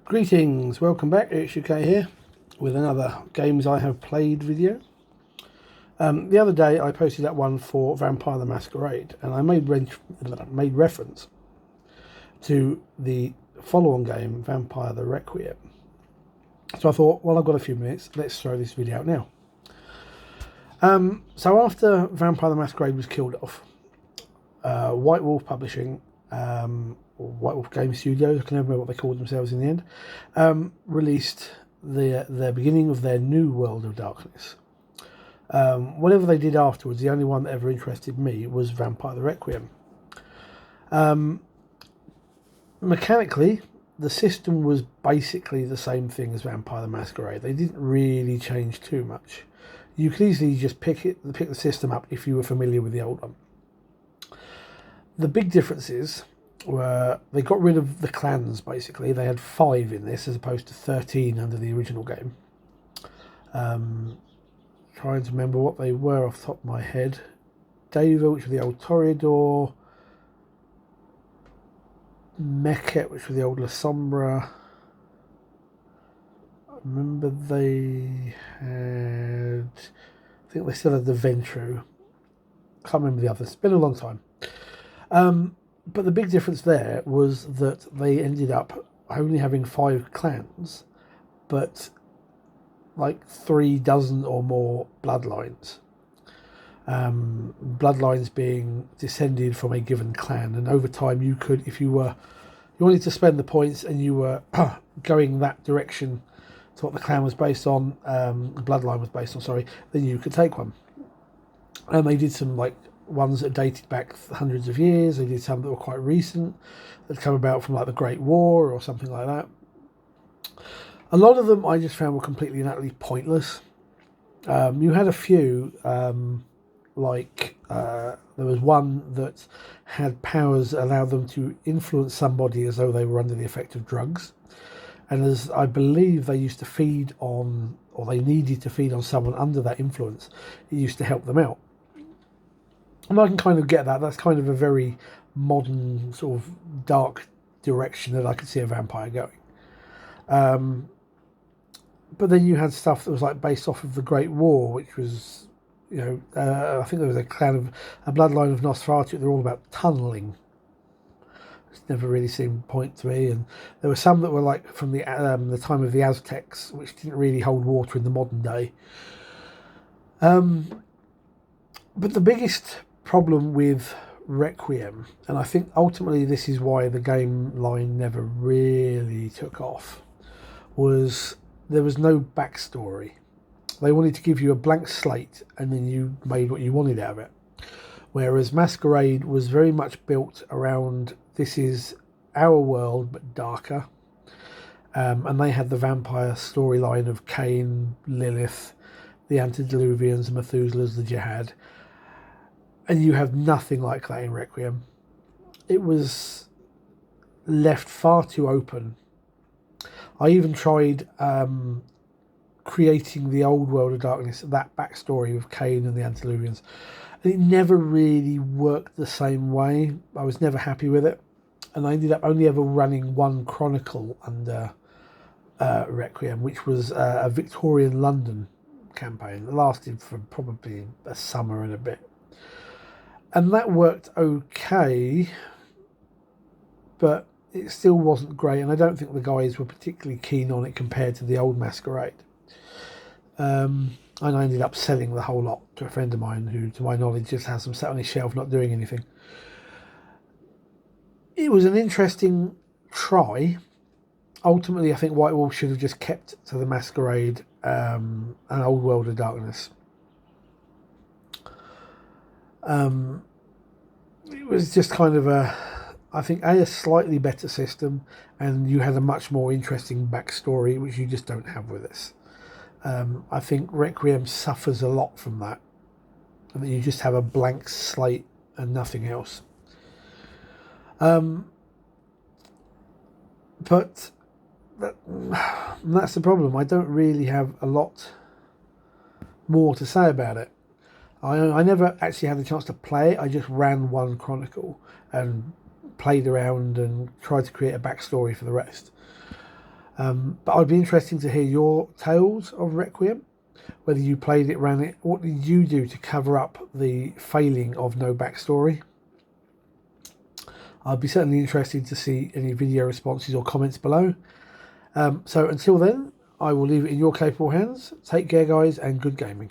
Greetings, welcome back, it's UK here with another Games I Have Played video. The other day I posted that one for Vampire the Masquerade and I made reference to the follow-on game, Vampire the Requiem. So I thought, well, I've got a few minutes, let's throw this video out now. So after Vampire the Masquerade was killed off, White Wolf Publishing, or White Wolf Game Studios, I can never remember what they called themselves in the end, released the beginning of their new World of Darkness. Whatever they did afterwards, the only one that ever interested me was Vampire the Requiem. Mechanically, the system was basically the same thing as Vampire the Masquerade. They didn't really change too much. You could easily just pick the system up if you were familiar with the old one. The big differences were they got rid of the clans, basically. They had 5 in this as opposed to 13 under the original game. Trying to remember what they were off the top of my head. Deva, which was the old Toreador. Meket, which was the old La Sombra. I remember they had... I think they still had the Ventru. Can't remember the others. It's been a long time. But the big difference there was that they ended up only having 5 clans, but like 3 dozen or more bloodlines. Bloodlines being descended from a given clan, and over time you could, if you wanted to spend the points and you were going that direction to what the clan was based on, the bloodline was based on, sorry, then you could take one. And they did some like ones that dated back hundreds of years. They did some that were quite recent, that come about from like the Great War or something like that. A lot of them I just found were completely and utterly pointless. You had a few, there was one that had powers that allowed them to influence somebody as though they were under the effect of drugs. And as I believe they used to feed on, or they needed to feed on someone under that influence, it used to help them out. And I can kind of get that. That's kind of a very modern sort of dark direction that I could see a vampire going. But then you had stuff that was like based off of the Great War, which was, I think there was a bloodline of Nosferatu. They're all about tunnelling. It's never really seemed point to me. And there were some that were like from the time of the Aztecs, which didn't really hold water in the modern day. But the biggest problem with Requiem, and I think ultimately this is why the game line never really took off, was there was no backstory. They wanted to give you a blank slate and then you made what you wanted out of it. Whereas Masquerade was very much built around, this is our world but darker. And they had the vampire storyline of Cain, Lilith, the Antediluvians, the Methuselahs, the Jihad. And you have nothing like that in Requiem. It was left far too open. I even tried creating the old World of Darkness, that backstory of Cain and the Antediluvians. And it never really worked the same way. I was never happy with it. And I ended up only ever running one chronicle under Requiem, which was a Victorian London campaign. It lasted for probably a summer and a bit. And that worked okay, but it still wasn't great, and I don't think the guys were particularly keen on it compared to the old Masquerade. And I ended up selling the whole lot to a friend of mine who, to my knowledge, just has them sat on his shelf not doing anything. It was an interesting try. Ultimately, I think White Wolf should have just kept to the Masquerade and Old World of Darkness. It was just kind of I think a slightly better system, and you had a much more interesting backstory, which you just don't have with this. I think Requiem suffers a lot from that, and that you just have a blank slate and nothing else. But that's the problem. I don't really have a lot more to say about it. I never actually had the chance to play it. I just ran one chronicle and played around and tried to create a backstory for the rest. But I'd be interested to hear your tales of Requiem, whether you played it, ran it, what did you do to cover up the failing of no backstory? I'd be certainly interested to see any video responses or comments below. So until then, I will leave it in your capable hands. Take care, guys, and good gaming.